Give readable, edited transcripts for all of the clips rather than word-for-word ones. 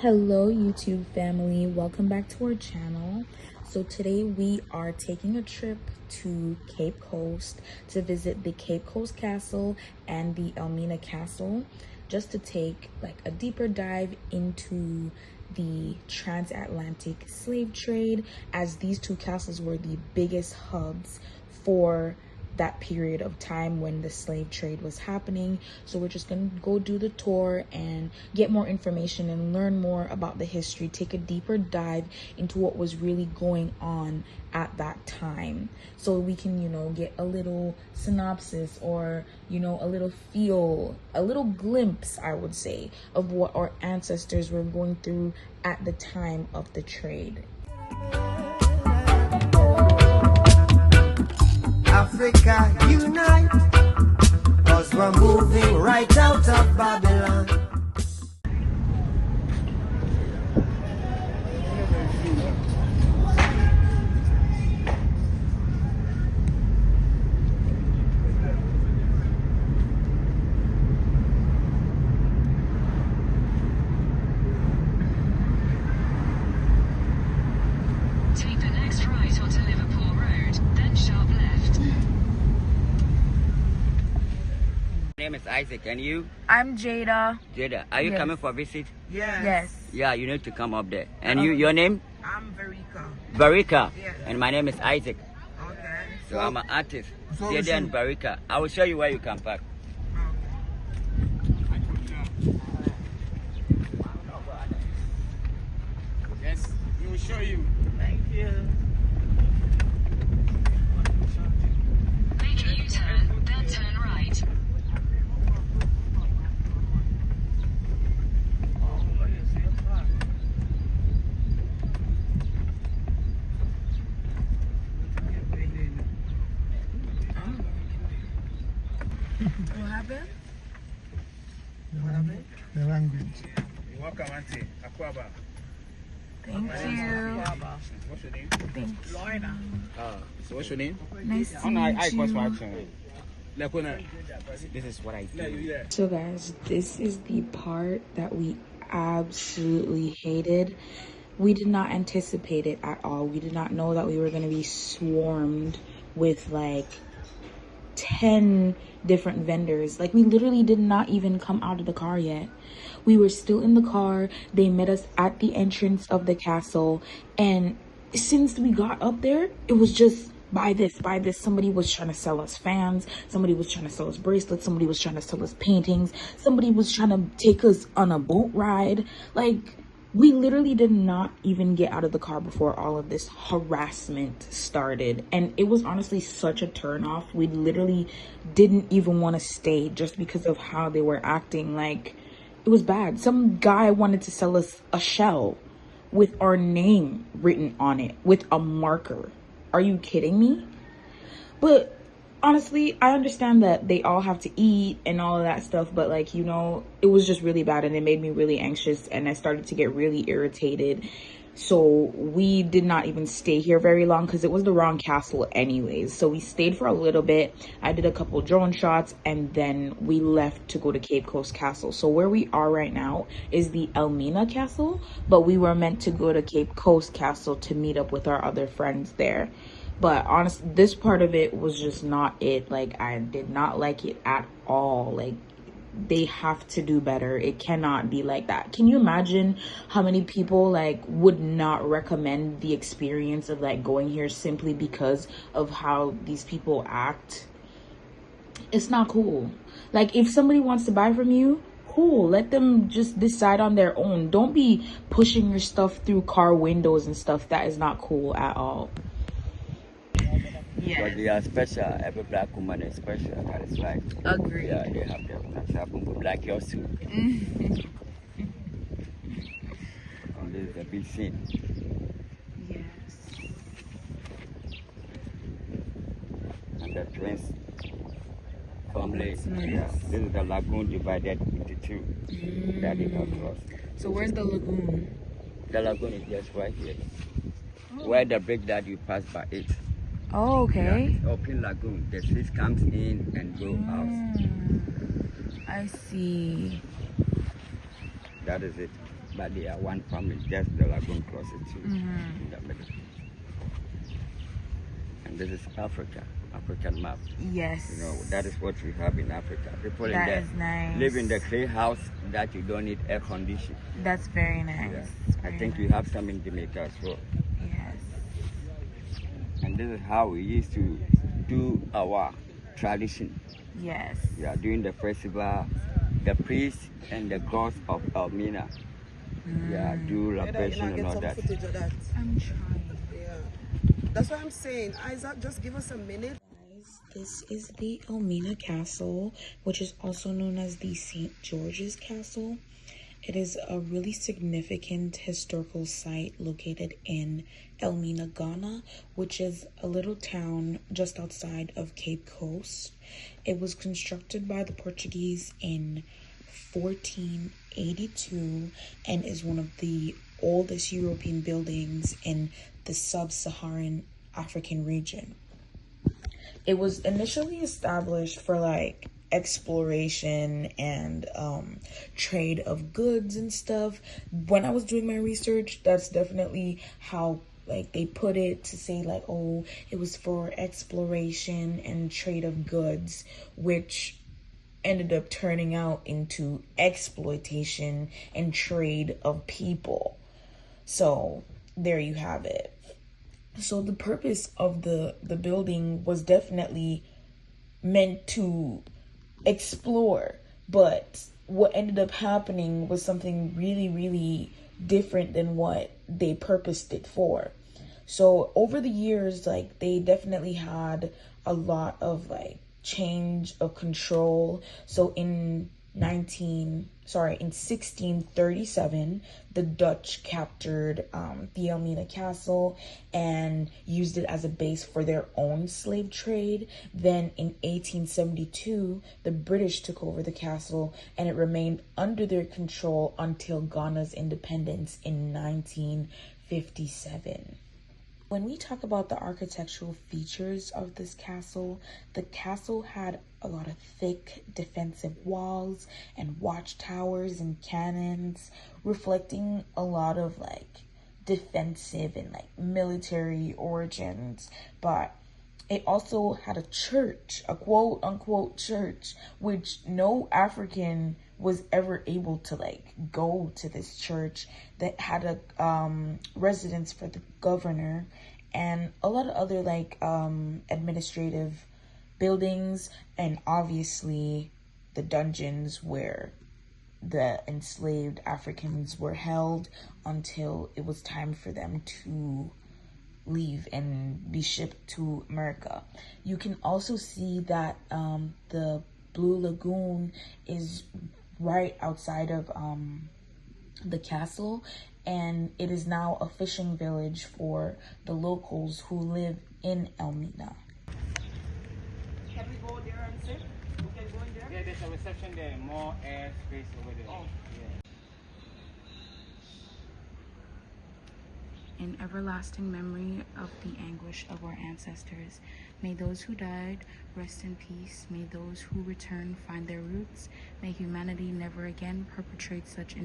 Hello YouTube family, welcome back to our channel. So today we are taking a trip to Cape Coast to visit the Cape Coast Castle and the Elmina Castle, just to take like a deeper dive into the transatlantic slave trade, as these two castles were the biggest hubs for that period of time when the slave trade was happening. So we're just gonna go do the tour and get more information and learn more about the history, take a deeper dive into what was really going on at that time, so we can, get a little synopsis, or a little feel, a little glimpse, I would say, of what our ancestors were going through at the time of the trade. Africa unite, cause we're moving right out of Babylon. Take the next right onto Liverpool Road, then sharp left. My name is Isaac, and you? I'm Jada. Jada, are you Yes. coming for a visit? Yes. Yeah, you need to come up there. And your name? I'm Verika. Barika. Yes. And my name is Isaac. Okay. So I'm an artist. so Jada and Barika. I will show you where you can park. Yes, we will show you. Thank you. Make a U-turn, then turn right. What happened? The language. You're welcome, Auntie. Akwaba. Thank you. What's your name? Thanks. Lorna. So what's your name? Nice to Oh, no, I meet was you. watching. This is what I do. So guys, this is the part that we absolutely hated. We did not anticipate it at all. We did not know that we were going to be swarmed with like 10 different vendors. Like, we literally did not even come out of the car yet. We were still in the car. They met us at the entrance of the castle, and since we got up there, it was just buy this, buy this. Somebody was trying to sell us fans, somebody was trying to sell us bracelets, somebody was trying to sell us paintings, somebody was trying to take us on a boat ride. Like, we literally did not even get out of the car before all of this harassment started. And it was honestly such a turn off. We literally didn't even want to stay just because of how they were acting. Like, it was bad. Some guy wanted to sell us a shell with our name written on it with a marker. Are you kidding me? But honestly, I understand that they all have to eat and all of that stuff, but like, it was just really bad, and it made me really anxious, and I started to get really irritated. So we did not even stay here very long because it was the wrong castle anyways. So we stayed for a little bit. I did a couple drone shots, and then we left to go to Cape Coast Castle. So where we are right now is the Elmina Castle, but we were meant to go to Cape Coast Castle to meet up with our other friends there. But honestly, this part of it was just not it. Like, I did not like it at all. Like, they have to do better. It cannot be like that. Can you imagine how many people like would not recommend the experience of like going here simply because of how these people act? It's not cool. Like, if somebody wants to buy from you, cool, let them just decide on their own. Don't be pushing your stuff through car windows and stuff. That is not cool at all. But they are special. Every black woman is special. That is right. Agree. Yeah, they have their own black girls too. And this is a big scene. Yes. And the twins family. Nice. Yeah, this is the lagoon divided into two that they have crossed. So where's the lagoon? The lagoon is just right here. Where the bridge that you pass by it. Oh, okay. Yeah, open lagoon. The fish comes in and go out. I see. That is it. but they are one family, just the lagoon crosses too Mm-hmm. in the middle. And this is Africa, African map. Yes. You know, that is what we have in Africa. People in That there is nice. live in the clay house that you don't need air condition. That's very nice. Yeah. I Very think nice. you have some in Jamaica as well. Yes. And this is how we used to do our tradition. Yes. Yeah, during the festival, the priests and the gods of Elmina, yeah, do libation and all that. footage of that. I'm trying. Yeah. That's what I'm saying. Isaac, just give us a minute. Guys, this is the Elmina Castle, which is also known as the St. George's Castle. It is a really significant historical site located in Elmina, Ghana, which is a little town just outside of Cape Coast. It was constructed by the Portuguese in 1482 and is one of the oldest European buildings in the sub-Saharan African region. It was initially established for like exploration and trade of goods and stuff. When I was doing my research, that's definitely how like they put it, to say like, oh, it was for exploration and trade of goods, which ended up turning out into exploitation and trade of people. So there you have it. So the purpose of the building was definitely meant to explore, but what ended up happening was something really, really different than what they purposed it for. So over the years, like, they definitely had a lot of like change of control. So in 1637, the Dutch captured the Elmina Castle and used it as a base for their own slave trade. Then in 1872, the British took over the castle and it remained under their control until Ghana's independence in 1957. When we talk about the architectural features of this castle, the castle had a lot of thick defensive walls and watchtowers and cannons, reflecting a lot of like defensive and like military origins. But it also had a church, a quote unquote church, which no African was ever able to like go to this church, that had a residence for the governor and a lot of other like administrative buildings, and obviously the dungeons where the enslaved Africans were held until it was time for them to leave and be shipped to America. You can also see that the Blue Lagoon is right outside of the castle, and it is now a fishing village for the locals who live in Elmina. Can we go there and sit? We can go in there? Yeah, there's a reception there, more air space over there. Oh. Yeah. In everlasting memory of the anguish of our ancestors, may those who died rest in peace. May those who return find their roots. May humanity never again perpetrate such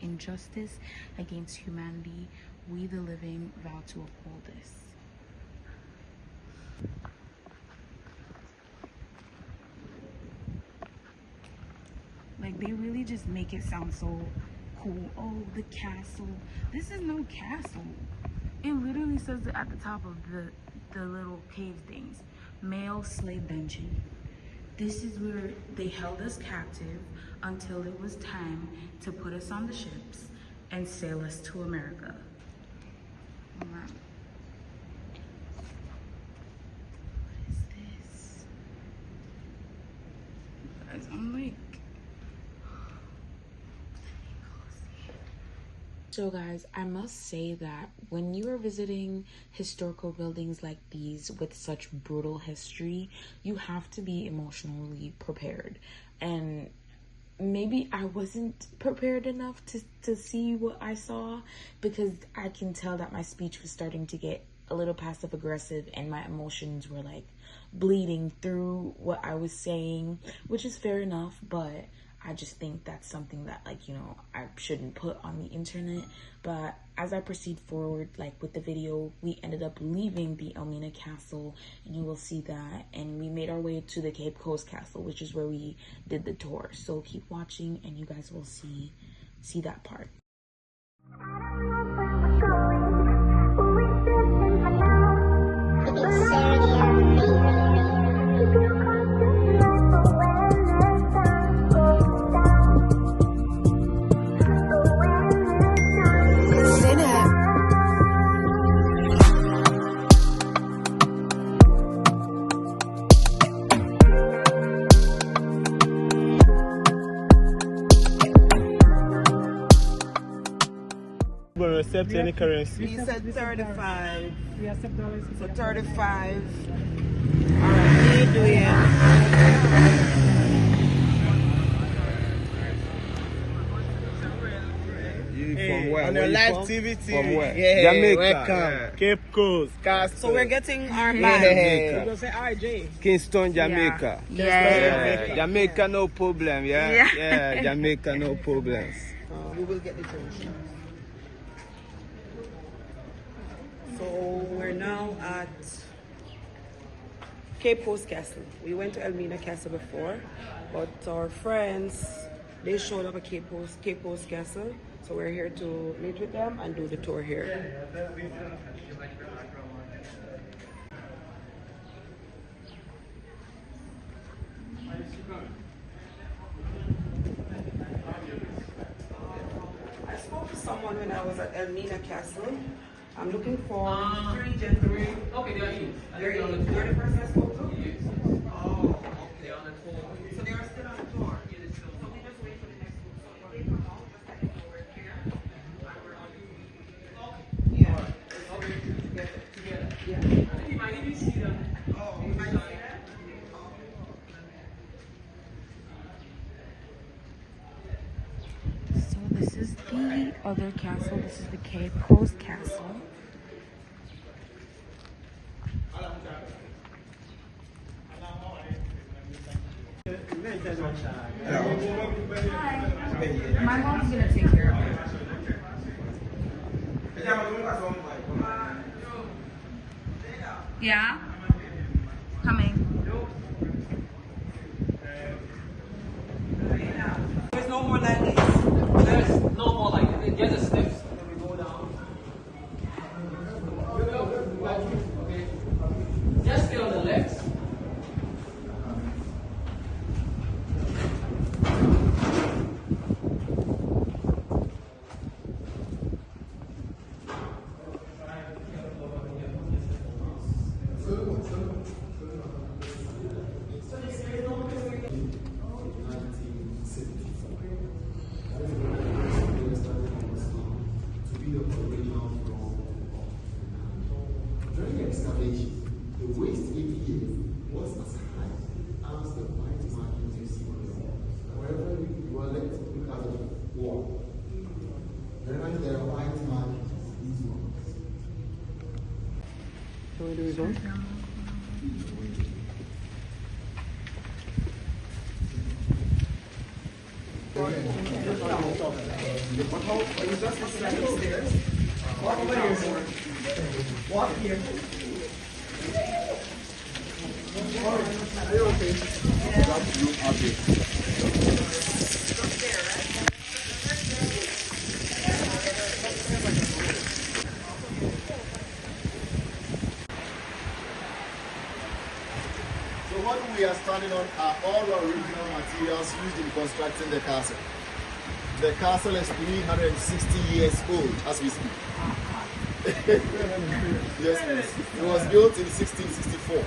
injustice against humanity. We, the living, vow to uphold this. Like, they really just make it sound so cool. Oh, the castle. This is no castle. It literally says it at the top of the little cave things. Male slave dungeon. This is where they held us captive until it was time to put us on the ships and sail us to America. Hold on. What is this? Guys, I'm like... So guys, I must say that when you are visiting historical buildings like these with such brutal history, you have to be emotionally prepared. And maybe I wasn't prepared enough to see what I saw, because I can tell that my speech was starting to get a little passive aggressive and my emotions were like bleeding through what I was saying, which is fair enough, but I just think that's something that, like, you know, I shouldn't put on the internet. But as I proceed forward, like with the video, we ended up leaving the Elmina Castle, and you will see that. And we made our way to the Cape Coast Castle, which is where we did the tour. So keep watching, and you guys will see that part. Will accept any currency. He said 35. We accept dollars. So 35. Alright, From where? On Where your you live from? TV. From where? Yeah, Jamaica. welcome. Yeah. Cape Coast, Castle. So we're getting our Yeah. man. Yeah. We're gonna say RJ. Kingston, Jamaica. Yeah. Jamaica, no problem. Yeah. Yeah. Yeah. Jamaica, no problems. We will get the tour. So we're now at Cape Coast Castle. We went to Elmina Castle before, but our friends, they showed up at Cape Coast Castle. So we're here to meet with them and do the tour here. I spoke to someone when I was at Elmina Castle. I'm looking for 3 gentlemen. Okay, they're in. You're the person I spoke to? Yes. Oh, okay. On the tour. So they are still on the tour? Yeah, they're still. So we just wait for the next group. So when they come out, just let me know we're here. And we're on the Yeah. Okay. Together. Yeah. You might even see them. Oh, you might see them? So this is the other castle. This is the Cape Coast Castle. Hi. My mom's gonna take care of it. Yeah? Coming. There's no more like this. There's no more like it. There's the steps and then we go down. Okay. Just stay on the left. During the excavation, the waste APA was as high as the white markings you see on the wall. Wherever you are left, look at the wall. Wherever there are white markings, these ones. Where do we go? Walk here. So what we are standing on are all original materials used in constructing the castle. The castle is 360 years old as we speak. Yes, please. It was built in 1664.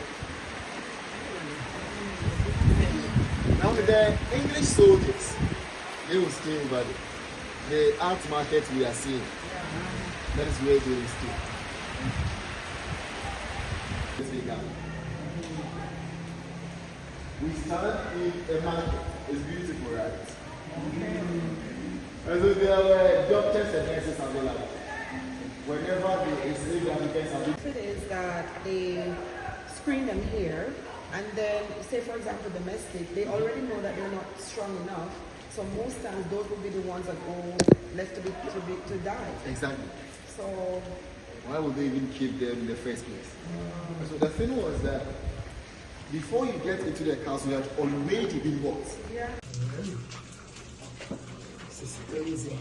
Now the English soldiers, they will stay over there. The art market we are seeing, that is where they will stay. We stand in a market. It's beautiful, right? And so there were doctors and nurses available. Whenever the enslaved Africans are It is that they screen them here, and then say for example domestic, they already know that they're not strong enough, So most times those will be the ones that go left to die. Exactly. So why would they even keep them in the first place? So the thing was that before you get into the castle, you had already been what? yeah. This is crazy.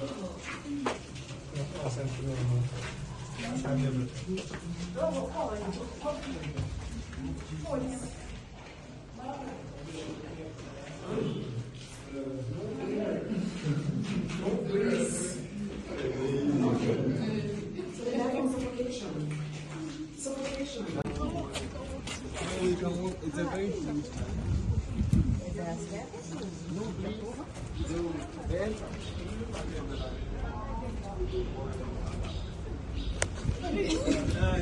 It's a very huge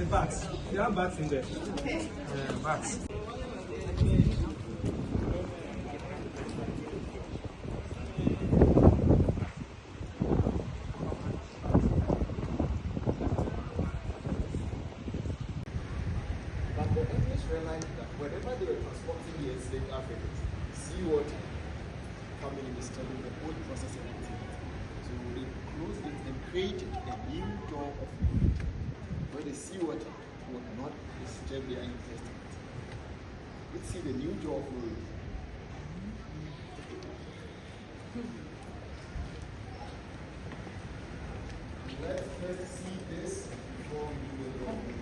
Bats. There are bats in there. Bats. But the English realized that whenever they were transporting the enslaved Africans, seawater coming in disturbing the whole processing activity. So they closed it and created a new door of food where the seawater would not disturb their intestines. Let's see the new door of food. Let's first see this before we do the door of food.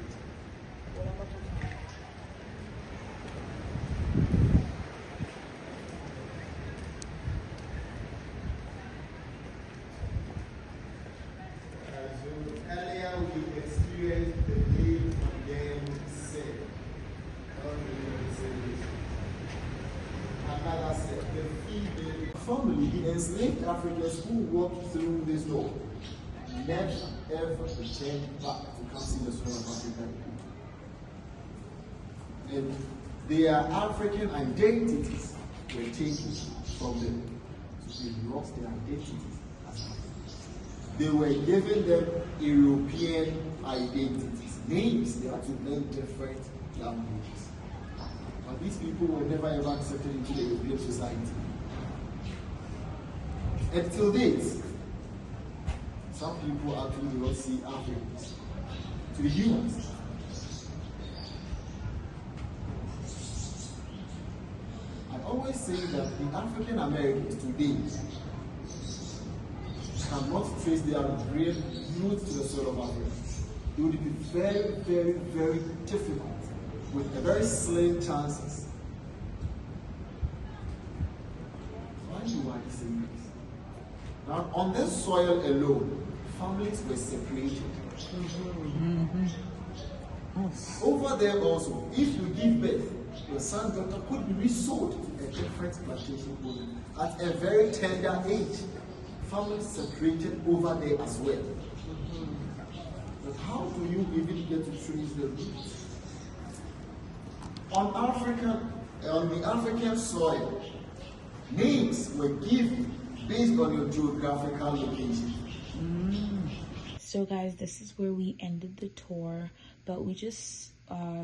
Earlier we experienced the day again said. Another said, the female family, the enslaved Africans who walked through this door never ever returned back to come see the soul of Africa. And their African identities were taken from them. So they lost their identities as Africans. They were giving them European identities, names. They had to learn different languages. But these people were never ever accepted into the European society. Until date, some people actually do not see Africans to be humans. I always say that the African Americans today cannot trace their real roots to the soil of Africa. It would be very, very, very difficult with a very slim chances. Why do I say this? Now, on this soil alone, families were separated. Over there also, if you give birth, your son daughter could be resold to a different plantation owner at a very tender age. Families separated over there as well. But how do you even get to trace the roots? On the African soil, names were given based on your geographical location. So guys, this is where we ended the tour, but we just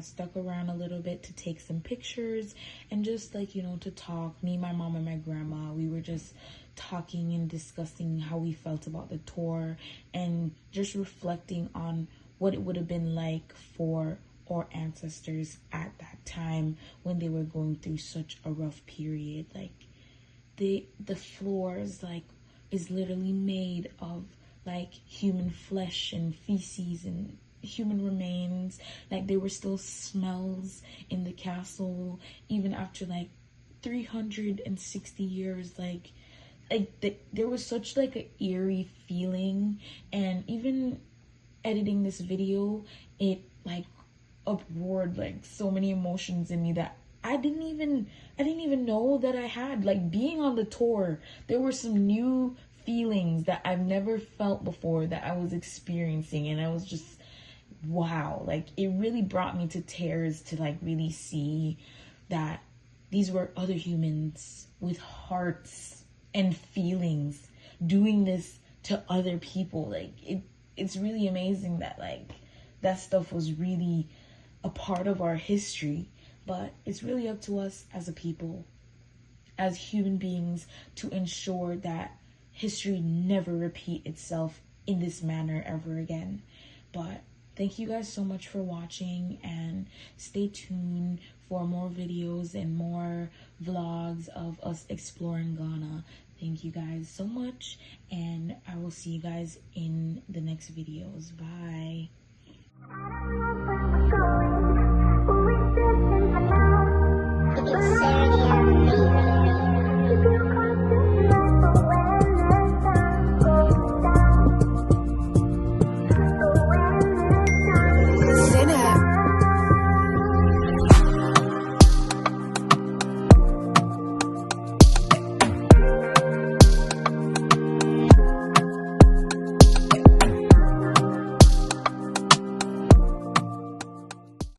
stuck around a little bit to take some pictures and just like, you know, to talk. Me, my mom, and my grandma, we were just talking and discussing how we felt about the tour and just reflecting on what it would have been like for our ancestors at that time when they were going through such a rough period. Like the floors like is literally made of like human flesh and feces and human remains. Like there were still smells in the castle even after like 360 years. Like there was such like an eerie feeling, and even editing this video, it like uproared like so many emotions in me that I didn't even know that I had. Like being on the tour, there were some new feelings that I've never felt before that I was experiencing, and I was just wow. Like it really brought me to tears to like really see that these were other humans with hearts and feelings doing this to other people. Like it's really amazing that like that stuff was really a part of our history. But it's really up to us as a people as human beings to ensure that history never repeat itself in this manner ever again. But thank you guys so much for watching, and stay tuned for more videos and more vlogs of us exploring Ghana. Thank you guys so much, and I will see you guys in the next videos. Bye. It's Sarah,